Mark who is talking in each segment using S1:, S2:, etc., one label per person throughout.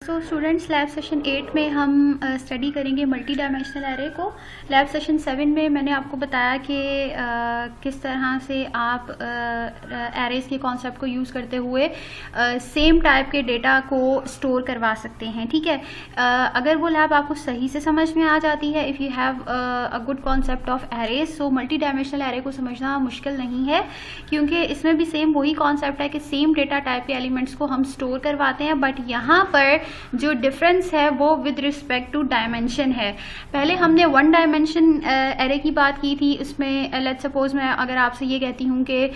S1: तो students lab session 8 में हम स्टडी करेंगे मल्टी डायमेंशनल एरे को। लैब सेशन 7 में मैंने आपको बताया कि किस तरह से आप एरेज के कॉन्सेप्ट को यूज़ करते हुए सेम टाइप के डेटा को स्टोर करवा सकते हैं। ठीक है, अगर वो लैब आपको सही से समझ में आ जाती है, if you have a good concept of arrays, so multi dimensional array को समझना मुश्किल नहीं है, क्योंकि इसमें भी सेम वही कॉन्सेप्ट है कि सेम डेटा टाइप के एलिमेंट्स को हम स्टोर करवाते हैं। बट यहाँ पर जो डिफरेंस है वो विद रिस्पेक्ट टू डायमेंशन है। पहले हमने वन डायमेंशन एरे की बात की थी। उसमें लेट्स सपोज मैं अगर आपसे ये कहती हूँ कि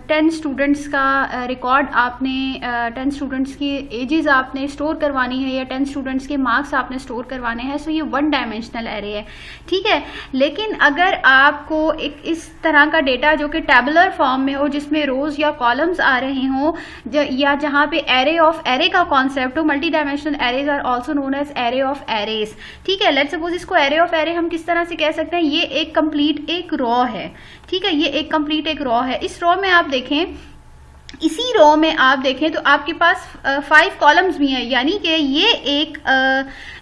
S1: 10 स्टूडेंट्स का रिकॉर्ड आपने 10 स्टूडेंट्स की एजेस आपने स्टोर करवानी है या 10 स्टूडेंट्स के मार्क्स आपने स्टोर करवाने हैं, सो ये वन डायमेंशनल एरे है। ठीक है, लेकिन अगर आपको एक इस तरह का डेटा जो कि टेबुलर फॉर्म में हो, जिसमें रोज या कॉलम्स आ रहे हों, या जहाँ पे एरे ऑफ एरे का कॉन्सेप्ट हो, multi dimensional arrays are also known as array of arrays. ठीक है, लेट्स सपोज इसको एरे ऑफ एरे हम किस तरह से कह सकते हैं, ये एक कंप्लीट एक रॉ है। ठीक है, ये एक कंप्लीट एक रॉ है। इस रॉ में आप देखें, इसी रो में आप देखें तो आपके पास 5 कॉलम्स भी हैं, यानी कि ये एक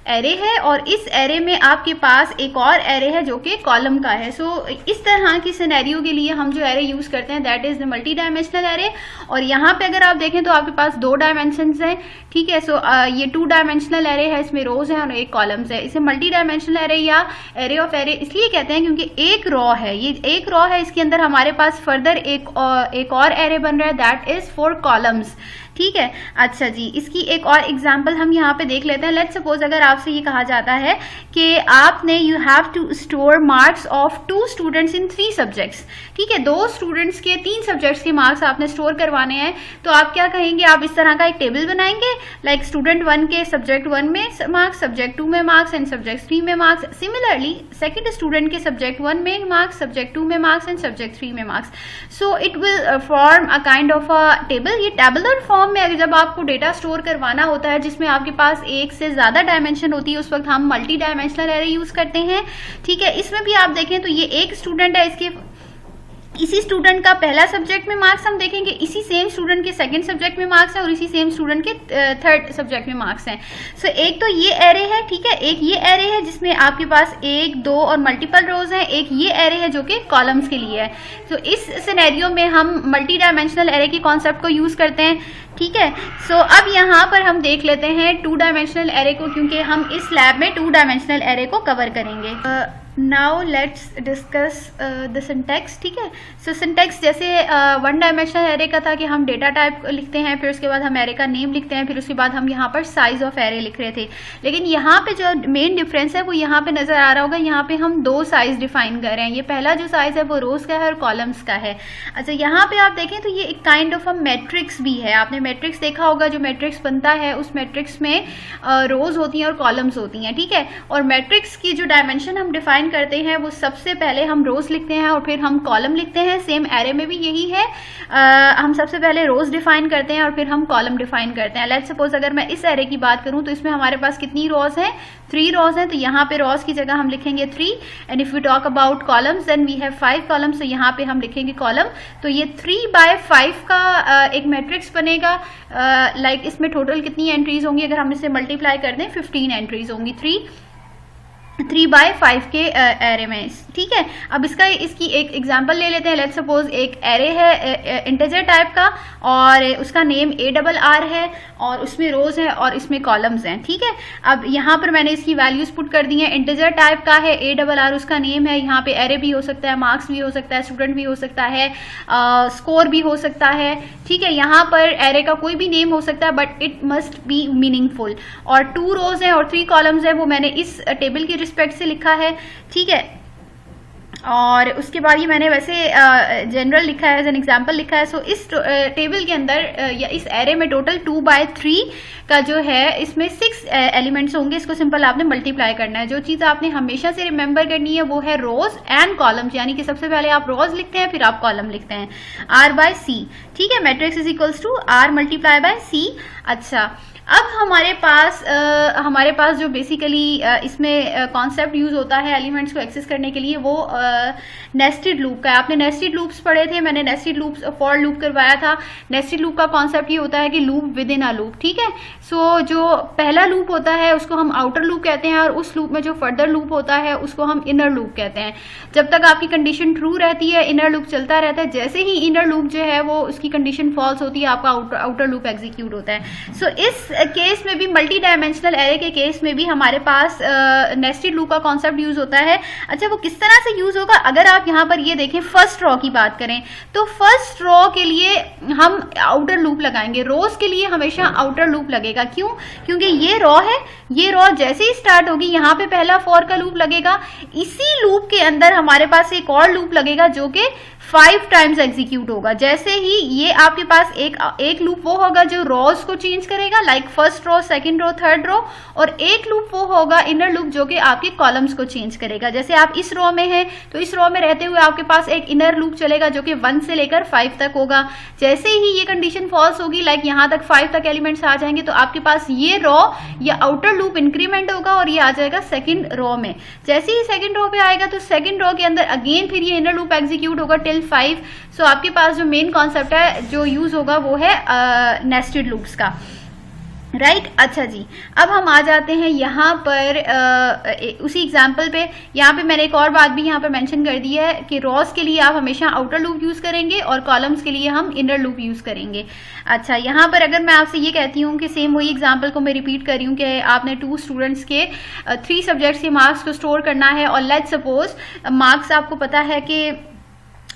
S1: एरे है और इस एरे में आपके पास एक और एरे है जो कि कॉलम का है। सो इस तरह की सिनेरियो के लिए हम जो एरे यूज करते हैं that is the multi dimensional array. और यहाँ पे अगर आप देखें तो आपके पास 2 डायमेंशंस हैं। ठीक है, सो ये 2 डायमेंशनल एरे है, इसमें रोज है और एक कॉलम्स है। इसे मल्टी डायमेंशनल एरे या एरे ऑफ एरे इसलिए कहते हैं क्योंकि एक रॉ है, ये एक रॉ है, इसके अंदर हमारे पास फर्दर एक और एरे बन रहा है, दैट इज 4 कॉलम्स। ठीक है, अच्छा जी, इसकी एक और एग्जांपल हम यहाँ पे देख लेते हैं। लेट्स सपोज अगर आपसे ये कहा जाता है कि आपने you have to store marks of 2 students in 3 subjects. ठीक है, 2 स्टूडेंट्स के 3 सब्जेक्ट्स के मार्क्स आपने स्टोर करवाने हैं, तो आप क्या कहेंगे, आप इस तरह का एक टेबल बनाएंगे, लाइक स्टूडेंट 1 के सब्जेक्ट 1 में मार्क्स, सब्जेक्ट 2 में मार्क्स एंड सब्जेक्ट 3 में मार्क्स। सिमिलरली सेकेंड स्टूडेंट के सब्जेक्ट 1 में मार्क्स, सब्जेक्ट 2 में मार्क्स एंड सब्जेक्ट 3 में marks. So it will form a kind of a table. ये टेबुलर फॉर्म में जब आपको डेटा स्टोर करवाना होता है जिसमें आपके पास एक से ज्यादा डायमेंशन होती है, उस वक्त हम मल्टी डायमेंशनल एरे यूज करते हैं। ठीक है, इसमें भी आप देखें तो ये एक स्टूडेंट है, इसके इसी स्टूडेंट का पहला सब्जेक्ट में मार्क्स हम देखेंगे, इसी सेम स्टूडेंट के सेकंड सब्जेक्ट में मार्क्स हैं और इसी सेम स्टूडेंट के थर्ड सब्जेक्ट में मार्क्स हैं। सो एक तो ये एरे है, ठीक है, एक ये एरे है जिसमें आपके पास 1, 2 और मल्टीपल रोज हैं, एक ये एरे है जो कि कॉलम्स के लिए है। तो इस सिनेरियो में हम मल्टी डायमेंशनल एरे के कॉन्सेप्ट को यूज करते हैं। ठीक है, सो अब यहाँ पर हम देख लेते हैं 2 डायमेंशनल एरे को, क्योंकि हम इस लैब में 2 डायमेंशनल एरे को कवर करेंगे। Now let's discuss the syntax. ठीक है, सो सिंटैक्स जैसे 1 डायमेंशनल एरे का था कि हम डेटा टाइप लिखते हैं, फिर उसके बाद हम एरे का नेम लिखते हैं, फिर उसके बाद हम यहाँ पर साइज ऑफ एरे लिख रहे थे। लेकिन यहाँ पे जो मेन डिफरेंस है वो यहाँ पे नजर आ रहा होगा, यहाँ पे हम 2 साइज डिफाइन कर रहे हैं। ये पहला जो साइज है वो रोज का है और कॉलम्स का है। अच्छा, यहाँ पे आप देखें तो ये एक काइंड ऑफ अ मैट्रिक्स भी है। आपने मैट्रिक्स देखा होगा, जो मैट्रिक्स बनता है उस मैट्रिक्स में रोज होती हैं और कॉलम्स होती हैं। ठीक है, और मैट्रिक्स की जो डायमेंशन हम डिफाइन करते हैं वो सबसे पहले हम रोज लिखते हैं और फिर हम कॉलम लिखते हैं। सेम एरे में भी यही है, हम सबसे पहले रोज डिफाइन करते हैं और फिर हम कॉलम डिफाइन करते हैं। लेट्स सपोज अगर मैं इस एरे की बात करूं तो इसमें हमारे पास कितनी रोज हैं, 3 रोज हैं, तो यहाँ पे रोज की जगह हम लिखेंगे 3। And if we talk about columns then we have 5 columns, तो यहाँ पे हम लिखेंगे कॉलम। तो ये 3/5 का एक मैट्रिक्स बनेगा। लाइक इसमें टोटल कितनी एंट्रीज होंगी, अगर हम इसे मल्टीप्लाई कर दें 15 एंट्रीज होंगी 3/5 के एरे में। ठीक है, अब इसकी एक एग्जांपल ले लेते हैं। लेट्स सपोज एक एरे है इंटीजर टाइप का और उसका नेम ARR है और उसमें रोज है और इसमें कॉलम्स हैं। ठीक है, अब यहाँ पर मैंने इसकी वैल्यूज पुट कर दी हैं। इंटीजर टाइप का है, ARR उसका नेम है, यहाँ पे एरे भी हो सकता है, मार्क्स भी हो सकता है, स्टूडेंट भी हो सकता है, स्कोर भी हो सकता है। ठीक है, यहाँ पर एरे का कोई भी नेम हो सकता है but it must be meaningful. और 2 रोज है और 3 कॉलम्स है, वो मैंने इस टेबल की रिस्पेक्ट से लिखा है। ठीक है, और उसके बाद ये मैंने वैसे जनरल लिखा है, एज एन एग्जांपल लिखा है। सो इस टेबल के अंदर या इस एरे में टोटल 2/3 का जो है, इसमें 6 एलिमेंट्स होंगे। इसको सिंपल आपने मल्टीप्लाई करना है। जो चीज़ आपने हमेशा से रिमेंबर करनी है वो है रोज एंड कॉलम्स, यानी कि सबसे पहले आप रोज लिखते हैं फिर आप कॉलम लिखते हैं, R/C। ठीक है, matrix is equals to R × C। अच्छा, अब हमारे पास जो बेसिकली इसमें कॉन्सेप्ट यूज होता है एलिमेंट्स को एक्सेस करने के लिए वो नेस्टेड लूप का है। आपने नेस्टेड लूप्स पढ़े थे, मैंने नेस्टेड लूप्स फॉर लूप करवाया था। नेस्टेड लूप का कॉन्सेप्ट ये होता है कि loop with in a loop, ठीक है। सो जो पहला लूप होता है उसको हम आउटर लूप कहते हैं और उस लूप में जो फर्दर लूप होता है उसको हम इनर लूप कहते हैं। जब तक आपकी कंडीशन ट्रू रहती है इनर लूप चलता रहता है, जैसे ही इनर लूप जो है वो उसकी कंडीशन फॉल्स होती है आपका आउटर लूप एग्जीक्यूट होता है। सो इस केस में भी मल्टी डायमेंशनल एरे के केस में भी हमारे पास नेस्टेड लूप का कॉन्सेप्ट यूज होता है। अच्छा, वो किस तरह से यूज होगा, अगर आप यहाँ पर ये देखें फर्स्ट रॉ की बात करें तो फर्स्ट रॉ के लिए हम आउटर लूप लगाएंगे, रोज के लिए हमेशा आउटर लूप लगेगा। क्यों? क्योंकि ये रॉ है, ये रॉ जैसे ही स्टार्ट होगी यहाँ पे पहला फॉर का लूप लगेगा, इसी लूप के अंदर हमारे पास एक और लूप लगेगा जो कि 5 टाइम्स एग्जीक्यूट होगा। जैसे ही ये आपके पास एक लूप वो होगा जो रॉज को चेंज करेगा, like first row, second row, third row, और एक लूप वो होगा इनर लूप जो कि आपके कॉलम्स को चेंज करेगा। जैसे आप इस रो में हैं तो इस रो में रहते हुए आपके पास एक इनर लूप चलेगा जो कि 1 से लेकर 5 तक होगा। जैसे ही ये कंडीशन फॉल्स होगी, लाइक यहाँ तक 5 तक एलिमेंट्स आ जाएंगे, तो आपके पास ये रो या आउटर लूप इंक्रीमेंट होगा और ये आ जाएगा सेकंड रो में। जैसे ही सेकंड रो पे आएगा तो सेकंड रो के अंदर अगेन फिर ये इनर लूप एग्जीक्यूट होगा टिल 5। सो आपके पास जो मेन कॉन्सेप्ट है जो यूज होगा वो है नेस्टेड लूप्स का, राइट। अच्छा जी, अब हम आ जाते हैं यहाँ पर उसी एग्जाम्पल पे। यहाँ पे मैंने एक और बात भी यहाँ पे मेंशन कर दी है कि रॉस के लिए आप हमेशा आउटर लूप यूज करेंगे और कॉलम्स के लिए हम इनर लूप यूज करेंगे। अच्छा, यहाँ पर अगर मैं आपसे ये कहती हूँ कि सेम वही एग्जाम्पल को मैं रिपीट कर रही हूँ कि आपने 2 स्टूडेंट्स के 3 सब्जेक्ट्स के मार्क्स को स्टोर करना है, और लेट्स सपोज मार्क्स आपको पता है कि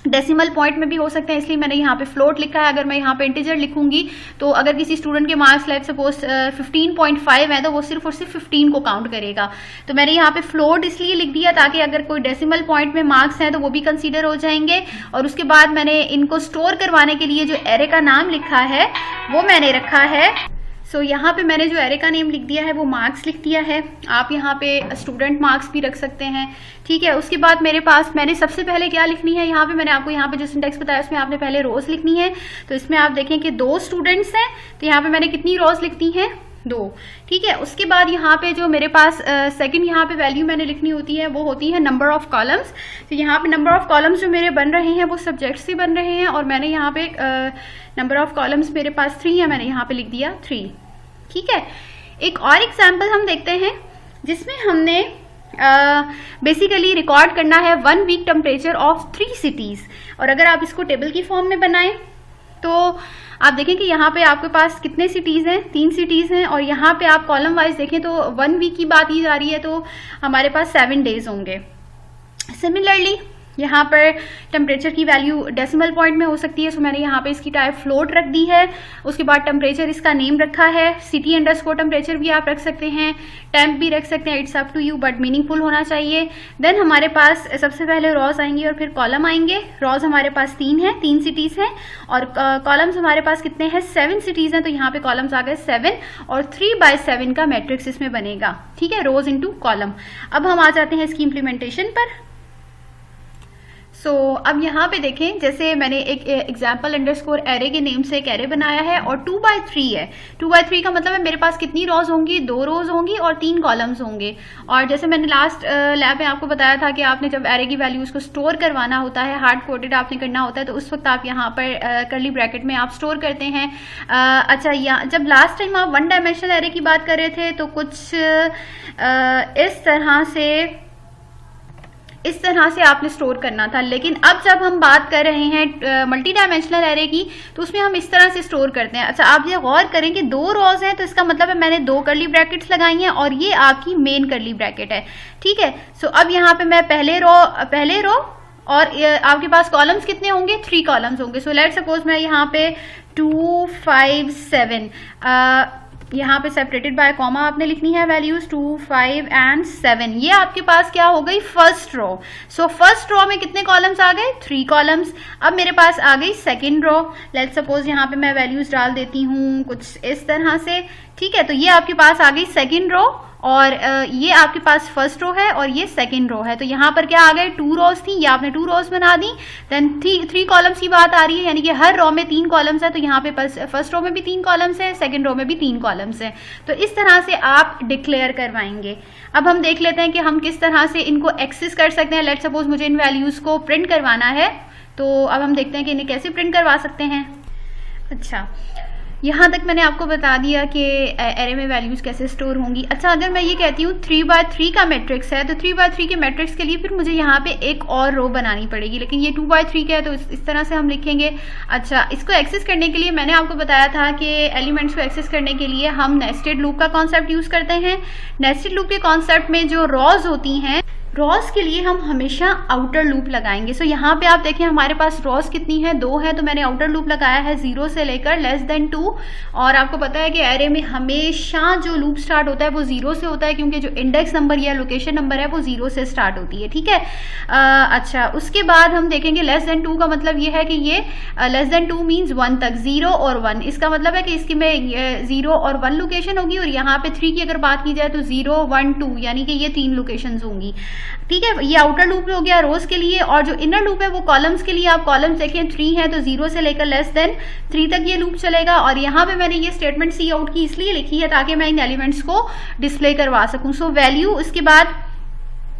S1: डेसिमल पॉइंट में भी हो सकते हैं, इसलिए मैंने यहाँ पे फ्लोट लिखा है। अगर मैं यहाँ पे इंटीजर लिखूंगी तो अगर किसी स्टूडेंट के मार्क्स लेट सपोज 15.5 है तो वो सिर्फ और सिर्फ 15 को काउंट करेगा। तो मैंने यहाँ पे फ्लोट इसलिए लिख दिया ताकि अगर कोई डेसिमल पॉइंट में मार्क्स हैं तो वो भी कंसीडर हो जाएंगे। और उसके बाद मैंने इनको स्टोर करवाने के लिए जो एरे का नाम लिखा है वो मैंने रखा है। सो यहाँ पे मैंने जो एरे का नेम लिख दिया है वो मार्क्स लिख दिया है। आप यहाँ पे स्टूडेंट मार्क्स भी रख सकते हैं, ठीक है। उसके बाद मेरे पास मैंने सबसे पहले क्या लिखनी है, यहाँ पे मैंने आपको यहाँ पे जो सिंटेक्स बताया उसमें आपने पहले रोज लिखनी है। तो इसमें आप देखें कि 2 स्टूडेंट्स हैं, तो यहाँ पे मैंने कितनी रोज लिखती हैं, 2, ठीक है। उसके बाद यहाँ पे जो मेरे पास सेकंड यहाँ पे वैल्यू मैंने लिखनी होती है वो होती है नंबर ऑफ कॉलम्स। तो यहाँ पे नंबर ऑफ कॉलम्स जो मेरे बन रहे हैं वो सब्जेक्ट से बन रहे हैं, और मैंने यहाँ पे नंबर ऑफ कॉलम्स मेरे पास 3 है, मैंने यहाँ पे लिख दिया 3, ठीक है। एक और एग्जाम्पल हम देखते हैं जिसमें हमने बेसिकली रिकॉर्ड करना है 1 वीक टेम्परेचर ऑफ 3 सिटीज। और अगर आप इसको टेबल की फॉर्म में बनाएं तो आप देखें कि यहाँ पे आपके पास कितने सिटीज हैं, 3 सिटीज हैं, और यहाँ पे आप कॉलम वाइज देखें तो 1 वीक की बात की जा रही है तो हमारे पास 7 डेज होंगे। सिमिलरली यहाँ पर टेम्परेचर की वैल्यू डेसिमल पॉइंट में हो सकती है, सो मैंने यहाँ पे इसकी टाइप फ्लोट रख दी है। उसके बाद टेम्परेचर इसका नेम रखा है, सिटी अंडरस्कोर टेम्परेचर भी आप रख सकते हैं, टेम्प भी रख सकते हैं, it's up to you, but meaningful होना चाहिए। देन हमारे पास सबसे पहले रॉज आएंगे और फिर कॉलम आएंगे। रॉज हमारे पास 3 है, 3 सिटीज हैं, और कॉलम्स हमारे पास कितने हैं, 7 सिटीज हैं। तो यहाँ पे कॉलम्स आ गए 7 और 3/7 का मैट्रिक्स इसमें बनेगा, ठीक है, रोज इंटू कॉलम। अब हम आ जाते हैं इसकी इम्प्लीमेंटेशन पर। अब यहाँ पे देखें, जैसे मैंने एक एग्जाम्पल अंडरस्कोर एरे के नेम से एक एरे बनाया है और 2/3 है। 2/3 का मतलब है मेरे पास कितनी रोज होंगी, 2 रोज होंगी और 3 कॉलम्स होंगे। और जैसे मैंने लास्ट लैब में आपको बताया था कि आपने जब एरे की वैल्यूज को स्टोर करवाना होता है, हार्ड कोडेड आपने करना होता है, तो उस वक्त आप यहाँ पर कर्ली ब्रैकेट में आप स्टोर करते हैं। अच्छा, यहाँ जब लास्ट टाइम आप 1 डायमेंशनल एरे की बात कर रहे थे तो कुछ इस तरह से आपने स्टोर करना था, लेकिन अब जब हम बात कर रहे हैं मल्टी डायमेंशनल एरे की तो उसमें हम इस तरह से स्टोर करते हैं। अच्छा, आप ये गौर करें कि 2 रोज हैं तो इसका मतलब है मैंने 2 कर्ली ब्रैकेट्स लगाई हैं और ये आपकी मेन कर्ली ब्रैकेट है, ठीक है। अब यहाँ पे मैं पहले रो और आपके पास कॉलम्स कितने होंगे, 3 कॉलम्स होंगे। सो लेट्स सपोज मैं यहाँ पे 2, 5, 7 यहाँ पे सेपरेटेड बाय कॉमा आपने लिखनी है वैल्यूज 2, 5 एंड 7। ये आपके पास क्या हो गई, फर्स्ट रो। फर्स्ट रो में कितने कॉलम्स आ गए, 3 कॉलम्स। अब मेरे पास आ गई सेकंड रो। लेट्स सपोज यहाँ पे मैं वैल्यूज डाल देती हूँ कुछ इस तरह से, ठीक है। तो ये आपके पास आ गई सेकंड रो और ये आपके पास फर्स्ट रो है और ये सेकंड रो है। तो यहाँ पर क्या आ गए, 2 रोज थी, ये आपने 2 रोज बना दी। देन 3 कॉलम्स की बात आ रही है, यानी कि हर रो में 3 कॉलम्स है। तो यहाँ पे फर्स्ट रो में भी 3 कॉलम्स है, सेकंड रो में भी 3 कॉलम्स है। तो इस तरह से आप डिक्लेयर करवाएंगे। अब हम देख लेते हैं कि हम किस तरह से इनको एक्सेस कर सकते हैं। लेट सपोज मुझे इन वैल्यूज को प्रिंट करवाना है, तो अब हम देखते हैं कि इन्हें कैसे प्रिंट करवा सकते हैं। अच्छा, यहाँ तक मैंने आपको बता दिया कि एरे में वैल्यूज कैसे स्टोर होंगी। अच्छा, अगर मैं ये कहती हूँ 3x3 का मैट्रिक्स है, तो 3x3 के मैट्रिक्स के लिए फिर मुझे यहाँ पे एक और रो बनानी पड़ेगी, लेकिन ये 2x3 का है तो इस तरह से हम लिखेंगे। अच्छा, इसको एक्सेस करने के लिए मैंने आपको बताया था कि एलिमेंट्स को एक्सेस करने के लिए हम नेस्टेड लूप का कॉन्सेप्ट यूज करते हैं। नेस्टेड लूप के कॉन्सेप्ट में जो रॉज होती हैं, रॉस के लिए हम हमेशा आउटर लूप लगाएंगे। सो यहाँ पे आप देखें हमारे पास रॉस कितनी है, 2 है, तो मैंने आउटर लूप लगाया है 0 से लेकर <2। और आपको पता है कि एरे में हमेशा जो लूप स्टार्ट होता है वो 0 से होता है, क्योंकि जो इंडेक्स नंबर या लोकेशन नंबर है वो 0 से स्टार्ट होती है, ठीक है। अच्छा, उसके बाद हम देखेंगे <2 का मतलब ये है कि ये <2 मीन्स 1 तक, 0 और 1। इसका मतलब है कि इसकी में 0 और 1 लोकेशन होगी, और यहाँ पे 3 की अगर बात की जाए तो 0 1 2, यानी कि ये 3 लोकेशन होंगी, ठीक है। ये आउटर लूप हो गया रोज के लिए। और जो इनर लूप है वो कॉलम्स के लिए। आप कॉलम्स देखें 3 है, तो 0 से लेकर <3 तक ये लूप चलेगा। और यहाँ पे मैंने ये स्टेटमेंट सी आउट की इसलिए लिखी है ताकि मैं इन एलिमेंट्स को डिस्प्ले करवा सकूं। सो वैल्यू, उसके बाद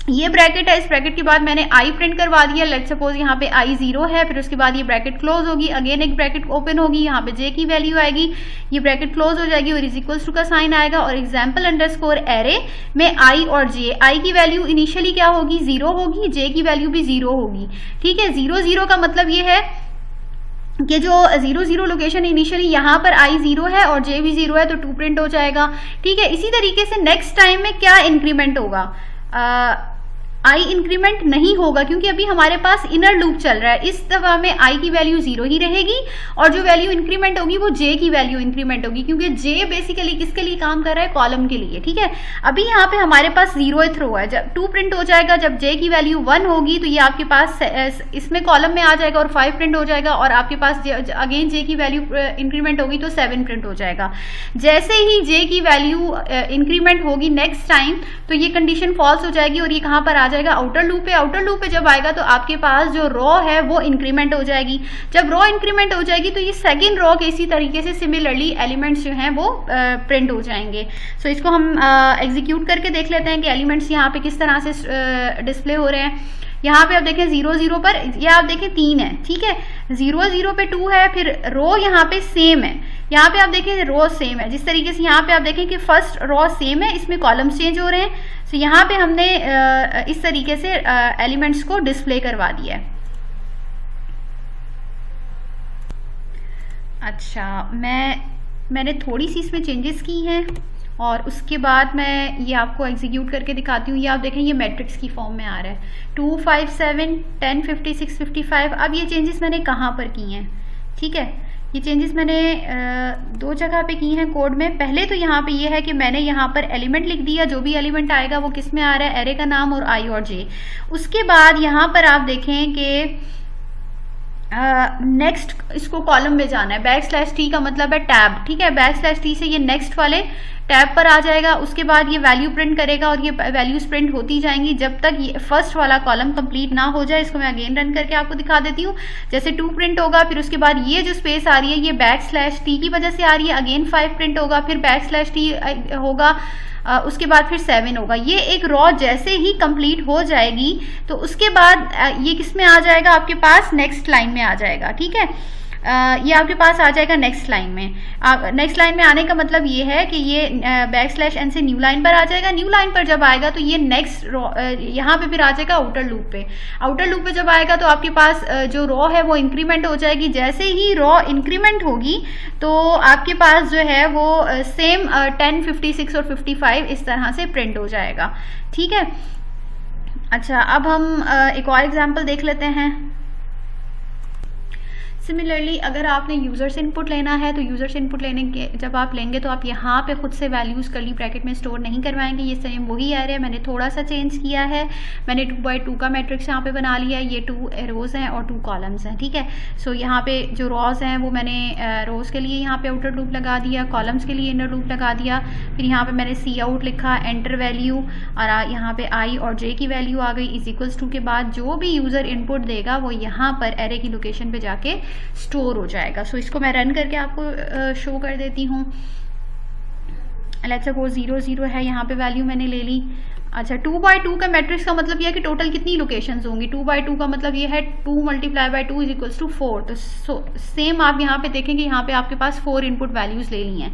S1: ये ब्रैकेट है, इस ब्रैकेट के बाद मैंने आई प्रिंट करवा दिया। लेट सपोज यहाँ पे आई 0 है, फिर उसके बाद ये ब्रैकेट क्लोज होगी, अगेन एक ब्रैकेट ओपन होगी, यहाँ पे जे की वैल्यू आएगी, ये ब्रैकेट क्लोज हो जाएगी और इज इक्वल्स टू का साइन आएगा। और एग्जाम्पल अंडरस्कोर एरे में आई और जे, आई की वैल्यू इनिशियली क्या होगी, 0 होगी, जे की वैल्यू भी 0 होगी, ठीक है। 0 0 का मतलब ये है कि जो 0 0 लोकेशन इनिशियली यहाँ पर आई 0 है और जे भी 0 है, तो 2 प्रिंट हो जाएगा, ठीक है। इसी तरीके से नेक्स्ट टाइम में क्या इंक्रीमेंट होगा, आई इंक्रीमेंट नहीं होगा, क्योंकि अभी हमारे पास इनर लूप चल रहा है। इस दफा में आई की वैल्यू 0 ही रहेगी, और जो वैल्यू इंक्रीमेंट होगी वो जे की वैल्यू इंक्रीमेंट होगी, क्योंकि जे बेसिकली किसके लिए काम कर रहा है, कॉलम के लिए, ठीक है। अभी यहाँ पे हमारे पास 0th रो है, जब 2 प्रिंट हो जाएगा, जब जे की वैल्यू 1 होगी तो ये आपके पास इसमें कॉलम में आ जाएगा और 5 प्रिंट हो जाएगा, और आपके पास अगेन जे की वैल्यू इंक्रीमेंट होगी तो 7 प्रिंट हो जाएगा। जैसे ही जे की वैल्यू इंक्रीमेंट होगी नेक्स्ट टाइम, तो ये कंडीशन फॉल्स हो जाएगी और ये कहाँ पर आ जाएगा, आउटर लूप पे। आउटर लूप पे जब आएगा तो आपके पास जो रो है वो इंक्रीमेंट हो जाएगी। जब रो इंक्रीमेंट हो जाएगी तो ये सेकंड रो के इसी तरीके से सिमिलरली एलिमेंट्स जो हैं वो प्रिंट हो जाएंगे। सो इसको हम एग्जीक्यूट करके देख लेते हैं कि एलिमेंट्स यहाँ पे किस तरह से डिस्प्ले हो रहे हैं। यहाँ पे आप देखें 0 0 पर ये आप देखें 3 है, ठीक है। 0 0 पे 2 है, फिर रो यहाँ पे सेम है, यहाँ पे आप देखें रो सेम है। जिस तरीके से यहाँ पे आप देखें कि फर्स्ट रो सेम है, इसमें कॉलम्स चेंज हो रहे हैं। तो यहाँ पे हमने इस तरीके से एलिमेंट्स को डिस्प्ले करवा दिया है। अच्छा, मैंने थोड़ी सी इसमें चेंजेस की हैं और उसके बाद मैं ये आपको एग्जीक्यूट करके दिखाती हूँ। ये आप देखें ये मैट्रिक्स की फॉर्म में आ रहा है 2 5 7 10 56 55। अब ये चेंजेस मैंने कहाँ पर की हैं, ठीक है। ये चेंजेस मैंने 2 जगह पे की हैं कोड में। पहले तो यहाँ पे ये है कि मैंने यहाँ पर एलिमेंट लिख दिया, जो भी एलिमेंट आएगा वो किस में आ रहा है, एरे का नाम और आई और जे। उसके बाद यहाँ पर आप देखें कि नेक्स्ट इसको कॉलम में जाना है, \t का मतलब है टैब, ठीक है। \t से ये नेक्स्ट वाले टैब पर आ जाएगा। उसके बाद ये वैल्यू प्रिंट करेगा और ये वैल्यूज प्रिंट होती जाएंगी जब तक ये फर्स्ट वाला कॉलम कंप्लीट ना हो जाए। इसको मैं अगेन रन करके आपको दिखा देती हूँ। जैसे 2 प्रिंट होगा, फिर उसके बाद ये जो स्पेस आ रही है ये \t की वजह से आ रही है, अगेन 5 प्रिंट होगा, फिर \t होगा, उसके बाद फिर 7 होगा। ये एक रॉ जैसे ही कंप्लीट हो जाएगी तो उसके बाद ये किस में आ जाएगा, आपके पास नेक्स्ट लाइन में आ जाएगा, ठीक है। ये आपके पास आ जाएगा नेक्स्ट लाइन में। नेक्स्ट लाइन में आने का मतलब ये है कि ये \n से न्यू लाइन पर आ जाएगा। न्यू लाइन पर जब आएगा तो ये नेक्स्ट रॉ यहाँ पे फिर आ जाएगा आउटर लूप पे। आउटर लूप पे जब आएगा तो आपके पास जो रॉ है वो इंक्रीमेंट हो जाएगी। जैसे ही रॉ इंक्रीमेंट होगी तो आपके पास जो है वो सेम 10 56 और 55 इस तरह से प्रिंट हो जाएगा, ठीक है। अच्छा, अब हम एक और एग्जाम्पल देख लेते हैं। सिमिलरली अगर आपने यूज़र से इनपुट लेना है तो यूज़र से इनपुट लेने के जब आप लेंगे तो आप यहाँ पे खुद से वैल्यूज़ कर्ली ब्रैकेट में स्टोर नहीं करवाएंगे। ये सेम वही एरे, मैंने थोड़ा सा चेंज किया है। मैंने 2x2 का मैट्रिक्स यहाँ पे बना लिया है। ये 2 रोज़ हैं और 2 कॉलम्स हैं, ठीक है। सो यहाँ पे जो रोज़ हैं वो मैंने रोज़ के लिए यहाँ पे आउटर लूप लगा दिया, कॉलम्स के लिए इनर लूप लगा दिया। फिर यहाँ पे मैंने सी आउट लिखा, एंटर वैल्यू, और यहाँ पे आई और जे की वैल्यू आ गई इज इक्वल्स टू के बाद जो भी यूज़र इनपुट देगा वो यहाँ पर एरे की लोकेशन पे जाके स्टोर हो जाएगा। सो इसको मैं रन करके आपको शो कर देती हूँ। लेट्स सपोज 0 0 है, यहाँ पे वैल्यू मैंने ले ली। अच्छा, 2x2 का मैट्रिक्स का मतलब यह है कि टोटल कितनी लोकेशंस होंगी। 2x2 का मतलब ये है 2 × 2 इज 4। तो सेम आप यहाँ पे देखेंगे, यहाँ पे आपके पास 4 इनपुट वैल्यूज ले ली हैं।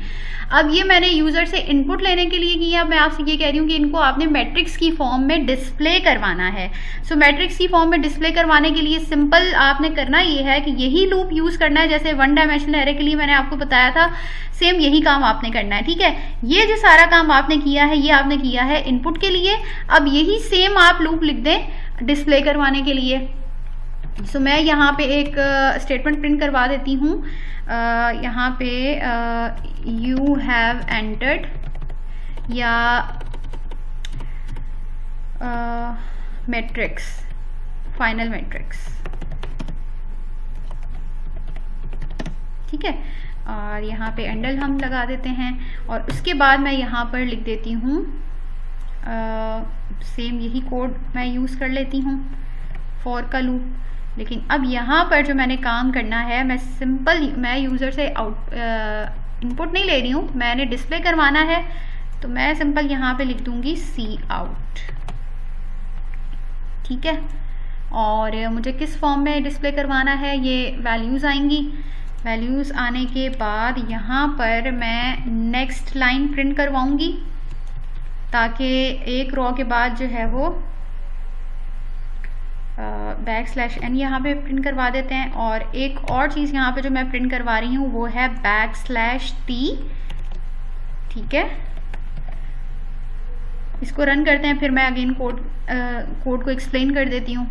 S1: अब ये मैंने यूजर से इनपुट लेने के लिए किया। मैं आपसे ये कह रही हूँ कि इनको आपने मैट्रिक्स की फॉर्म में डिस्प्ले करवाना है। सो मैट्रिक्स की फॉर्म में डिस्प्ले करवाने के लिए सिंपल आपने करना ये है कि यही लूप यूज करना है जैसे 1 डायमेंशनल एरे के लिए मैंने आपको बताया था। सेम यही काम आपने करना है, ठीक है। ये जो सारा काम आपने किया है ये आपने किया है इनपुट के लिए। अब यही सेम आप लूप लिख दें डिस्प्ले करवाने के लिए। सो मैं यहाँ पे एक स्टेटमेंट प्रिंट करवा देती हूँ। यहाँ पे यू हैव एंटर्ड या मैट्रिक्स, फाइनल मैट्रिक्स, ठीक है। और यहाँ पे एंडल हम लगा देते हैं और उसके बाद मैं यहाँ पर लिख देती हूँ सेम यही कोड मैं यूज़ कर लेती हूँ फॉर का लूप। लेकिन अब यहाँ पर जो मैंने काम करना है, मैं यूज़र से इनपुट नहीं ले रही हूँ, मैंने डिस्प्ले करवाना है। तो मैं सिंपल यहाँ पे लिख दूँगी सी आउट, ठीक है। और मुझे किस फॉर्म में डिस्प्ले करवाना है, ये वैल्यूज़ आएंगी। वैल्यूज़ आने के बाद यहाँ पर मैं नेक्स्ट लाइन प्रिंट करवाऊँगी ताकि एक रो के बाद जो है वो बैकस्लैश n यहाँ पे प्रिंट करवा देते हैं। और एक और चीज़ यहाँ पे जो मैं प्रिंट करवा रही हूँ वो है \t, ठीक है। इसको रन करते हैं, फिर मैं अगेन कोड को एक्सप्लेन कर देती हूँ।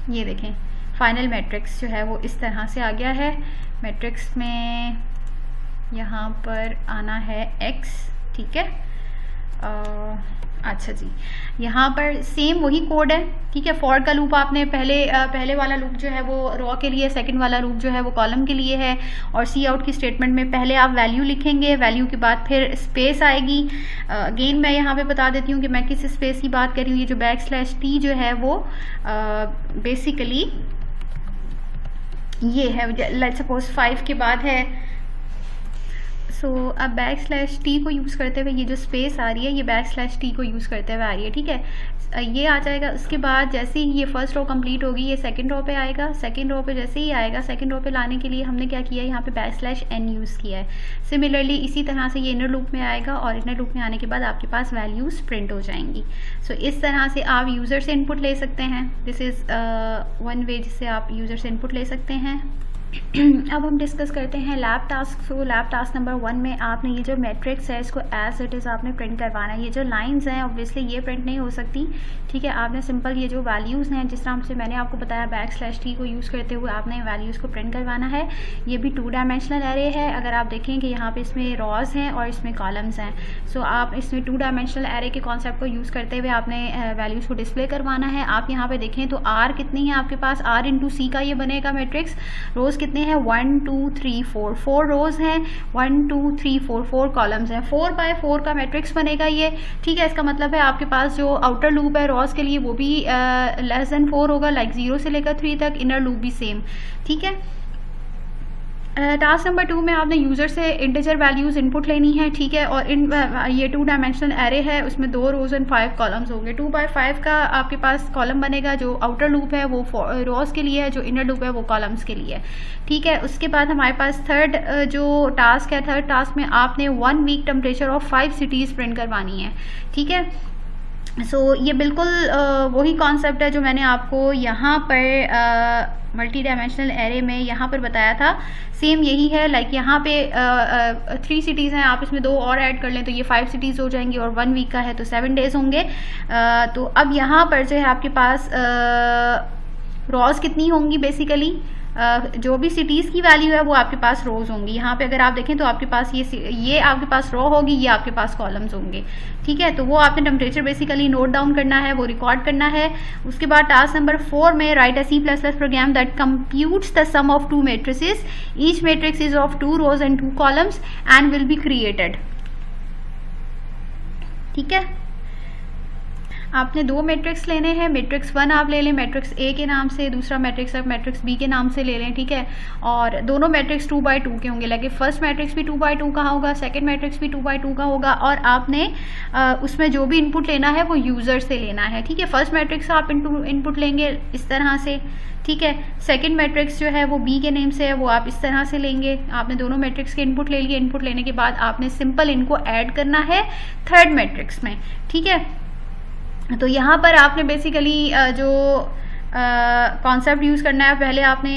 S1: ये देखें फाइनल मैट्रिक्स जो है वो इस तरह से आ गया है। मैट्रिक्स में यहाँ पर आना है x, ठीक है। अच्छा जी, यहाँ पर सेम वही कोड है, ठीक है। फॉर का लूप आपने पहले वाला लूप जो है वो रो के लिए, सेकंड वाला लूप जो है वो कॉलम के लिए है। और सी आउट की स्टेटमेंट में पहले आप वैल्यू लिखेंगे, वैल्यू के बाद फिर स्पेस आएगी। अगेन मैं यहाँ पे बता देती हूँ कि मैं किस स्पेस की बात कर रही हूँ। ये जो \t जो है वो बेसिकली ये है, लेट्स सपोज 5 के बाद है। सो अब \t को यूज़ करते हुए ये जो स्पेस आ रही है ये \t को यूज़ करते हुए आ रही है, ठीक है। ये आ जाएगा। उसके बाद जैसे ही ये फर्स्ट रो कंप्लीट होगी ये सेकंड रो पे आएगा। सेकंड रो पे जैसे ही आएगा, सेकंड रो पे लाने के लिए हमने क्या किया है, यहाँ पे \n यूज़ किया है। सिमिलरली इसी तरह से ये इनर लूप में आएगा और इनर लूप में आने के बाद आपके पास वैल्यूज़ प्रिंट हो जाएंगी। सो इस तरह से आप यूज़र से इनपुट ले सकते हैं। दिस इज़ वन वे जिससे आप यूज़र से इनपुट ले सकते हैं। अब हम डिस्कस करते हैं लैब टास्क। सो लैब टास्क नंबर 1 में आपने ये जो मैट्रिक्स है इसको एज इट इज़ आपने प्रिंट करवाना है। ये जो लाइंस हैं ऑब्वियसली ये प्रिंट नहीं हो सकती, ठीक है। आपने सिंपल ये जो वैल्यूज़ हैं जिस तरह से मैंने आपको बताया \t को यूज़ करते हुए आपने वैल्यूज़ को प्रिंट करवाना है। ये भी 2 डायमेंशनल एरे है। अगर आप देखें कि यहाँ पे इसमें रॉज हैं और इसमें कॉलम्स हैं। सो आप इसमें 2 डायमेंशनल एरे के कॉन्सेप्ट को यूज़ करते हुए आपने वैल्यूज़ को डिस्प्ले करवाना है। आप यहाँ पे देखें तो r कितनी है आपके पास, r × c का ये बनेगा मैट्रिक्स। रोज़ कितने हैं, 1 2 3 4 रोज़ हैं, 1 2 3 4 कॉलम्स हैं। 4x4 का मैट्रिक्स बनेगा ये, ठीक है। इसका मतलब है आपके पास जो आउटर लूप है रॉज के लिए वो भी <4 होगा, लाइक 0 से लेकर 3 तक। इनर लूप भी सेम, ठीक है। टास्क नंबर 2 में आपने यूज़र से इंटीजर वैल्यूज़ इनपुट लेनी है, ठीक है। और ये 2 डायमेंशनल एरे है, उसमें 2 रोज़ एंड 5 कॉलम्स होंगे। 2x5 का आपके पास कॉलम बनेगा। जो आउटर लूप है वो रोज़ के लिए है, जो इनर लूप है वो कॉलम्स के लिए, ठीक है। उसके बाद हमारे पास थर्ड जो टास्क है, थर्ड टास्क में आपने 1 week temperature of 5 cities print करवानी है, ठीक है। ये बिल्कुल वही कॉन्सेप्ट है जो मैंने आपको यहाँ पर मल्टी डायमेंशनल एरे में यहाँ पर बताया था, सेम यही है। लाइक यहाँ पे 3 सिटीज़ हैं, आप इसमें 2 और ऐड कर लें तो ये 5 सिटीज़ हो जाएंगी, और 1 वीक का है तो 7 डेज़ होंगे। तो अब यहाँ पर जो है आपके पास रॉज कितनी होंगी, बेसिकली जो भी सिटीज़ की वैल्यू है वो आपके पास रोज होंगी। यहाँ पे अगर आप देखें तो आपके पास ये आपके पास रो होगी, ये आपके पास कॉलम्स होंगे, ठीक है। तो वो आपने टेम्परेचर बेसिकली नोट डाउन करना है, वो रिकॉर्ड करना है। उसके बाद टास्क नंबर 4 में write a C++ program that computes the sum of 2 matrices, each matrix is of 2 rows and 2 columns and will be created, ठीक है। आपने 2 मैट्रिक्स लेने हैं, मैट्रिक्स 1 आप ले लें मैट्रिक्स ए के नाम से, दूसरा मैट्रिक्स आप मैट्रिक्स बी के नाम से ले लें, ठीक है। और दोनों मैट्रिक्स 2x2 के होंगे, लेकिन फर्स्ट मैट्रिक्स भी 2x2 का होगा, सेकंड मैट्रिक्स भी 2x2 का होगा, और आपने उसमें जो भी इनपुट लेना है वो यूज़र से लेना है, ठीक है। फर्स्ट मैट्रिक्स आप इनपुट लेंगे इस तरह से, ठीक है। सेकंड मैट्रिक्स जो है वो बी के नेम से है, वो आप इस तरह से लेंगे। आपने दोनों मैट्रिक्स के इनपुट ले लिए, इनपुट लेने के बाद आपने सिंपल इनको ऐड करना है थर्ड मैट्रिक्स में, ठीक है। तो यहाँ पर आपने बेसिकली जो कॉन्सेप्ट यूज़ करना है, पहले आपने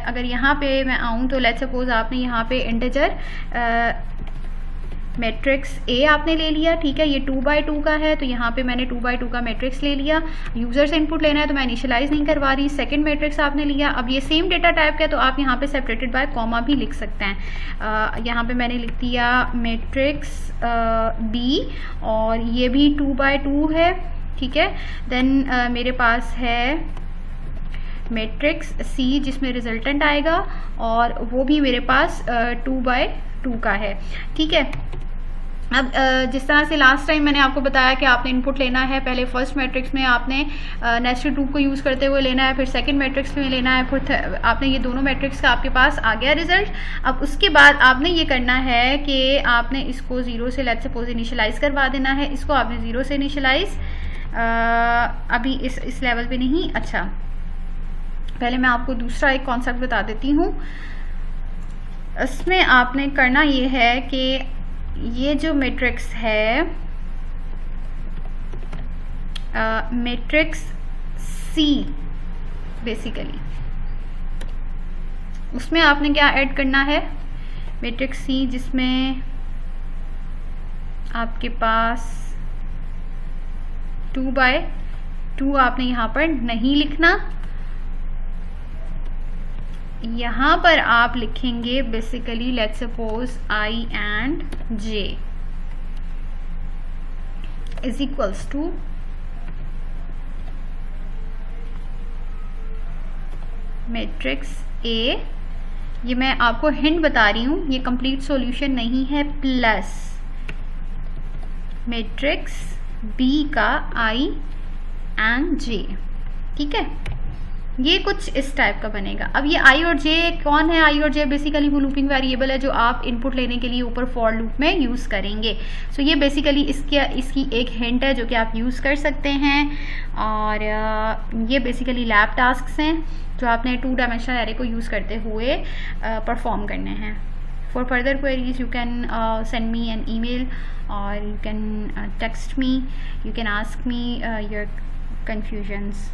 S1: अगर यहाँ पे मैं आऊँ तो लेट्स सपोज आपने यहाँ पे इंटीजर मैट्रिक्स ए आपने ले लिया, ठीक है। ये 2x2 का है तो यहाँ पे मैंने 2x2 का मैट्रिक्स ले लिया। यूज़र से इनपुट लेना है तो मैं इनिशियलाइज नहीं करवा रही। सेकंड मैट्रिक्स आपने लिया, अब ये सेम डेटा टाइप का है तो आप यहाँ पे सेपरेटेड बाय कॉमा भी लिख सकते हैं। यहाँ पे मैंने लिख दिया मैट्रिक्स बी, और ये भी 2x2 है, ठीक है। देन मेरे पास है मैट्रिक्स सी जिसमें रिजल्टेंट आएगा, और वो भी मेरे पास 2x2 का है, ठीक है। अब जिस तरह से लास्ट टाइम मैंने आपको बताया कि आपने इनपुट लेना है, पहले फर्स्ट मैट्रिक्स में आपने नेस्टेड लूप को यूज़ करते हुए लेना है, फिर सेकंड मैट्रिक्स में लेना है, फिर आपने ये दोनों मैट्रिक्स का आपके पास आ गया रिजल्ट। अब उसके बाद आपने ये करना है कि आपने इसको 0 से लेट्स सपोज इनिशियलाइज करवा देना है। इसको आपने 0 से इनिशियलाइज अभी इस लेवल पे नहीं, अच्छा पहले मैं आपको दूसरा एक कॉन्सेप्ट बता देती हूँ। इसमें आपने करना ये है कि ये जो मैट्रिक्स है मैट्रिक्स सी बेसिकली, उसमें आपने क्या ऐड करना है, मैट्रिक्स सी जिसमें आपके पास 2x2 आपने यहाँ पर नहीं लिखना, यहाँ पर आप लिखेंगे basically let's suppose I and J is equals to matrix A। ये मैं आपको हिंट बता रही हूँ, ये कंप्लीट सॉल्यूशन नहीं है, प्लस मैट्रिक्स B का I एंड J, ठीक है। ये कुछ इस टाइप का बनेगा। अब ये I और J कौन है? I और J बेसिकली वो लूपिंग वेरिएबल है जो आप इनपुट लेने के लिए ऊपर फॉर लूप में यूज़ करेंगे। सो ये बेसिकली इसकी एक हिंट है जो कि आप यूज़ कर सकते हैं, और ये बेसिकली लैब टास्क्स हैं जो आपने 2 डायमेंशनल एरे को यूज़ करते हुए परफॉर्म करने हैं। For further queries you can send me an email, or you can text me, you can ask me your confusions.